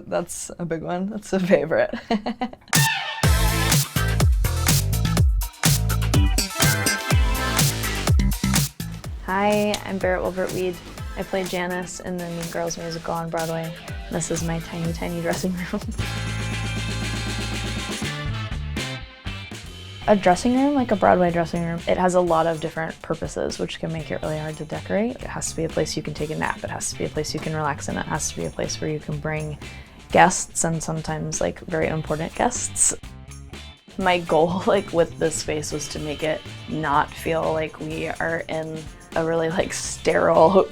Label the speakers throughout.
Speaker 1: That's a big one. That's a favorite. Hi, I'm Barrett Wilbert Weed. I played Janis in the Mean Girls musical on Broadway. This is my tiny, tiny dressing room. A dressing room, like a Broadway dressing room, it has a lot of different purposes, which can make it really hard to decorate. It has to be a place you can take a nap. It has to be a place you can relax in. It has to be a place where you can bring guests, and sometimes like very important guests. My goal with this space was to make it not feel like we are in a really sterile,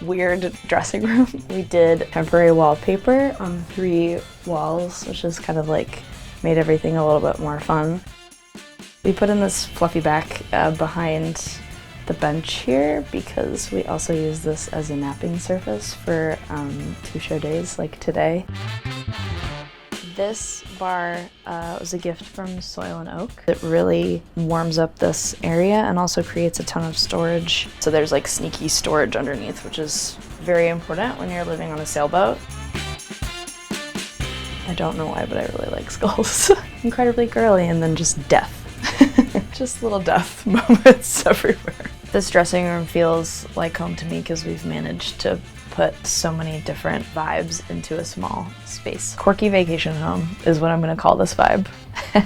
Speaker 1: weird dressing room. We did temporary wallpaper on 3 walls, which is kind of made everything a little bit more fun. We put in this fluffy back behind the bench here because we also use this as a napping surface for 2 show days like today. This bar was a gift from Soil and Oak. It really warms up this area and also creates a ton of storage. So there's sneaky storage underneath, which is very important when you're living on a sailboat. I don't know why, but I really like skulls. Incredibly girly, and then just death. Just little death moments everywhere. This dressing room feels like home to me because we've managed to put so many different vibes into a small space. Quirky vacation home is what I'm going to call this vibe. We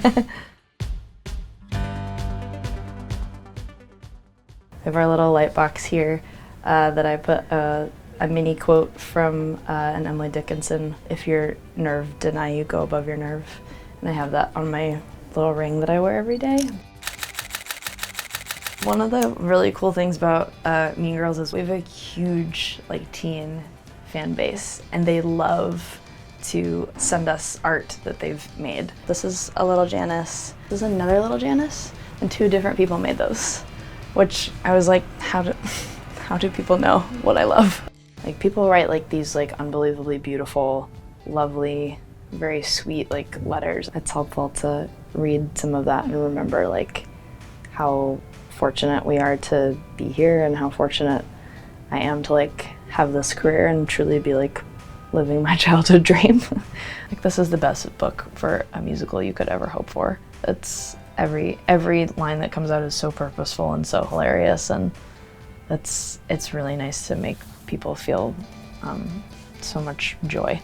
Speaker 1: have our little light box here that I put a mini quote from an Emily Dickinson. If you're nerve deny, you go above your nerve. And I have that on my little ring that I wear every day. One of the really cool things about Mean Girls is we have a huge teen fan base, and they love to send us art that they've made. This is a little Janis. This is another little Janis, and 2 different people made those, which I was like, how do people know what I love? People write these unbelievably beautiful, lovely, very sweet letters. It's helpful to read some of that and remember how fortunate we are to be here and how fortunate I am to have this career and truly be living my childhood dream. This is the best book for a musical you could ever hope for. It's every line that comes out is so purposeful and so hilarious, and it's really nice to make people feel so much joy.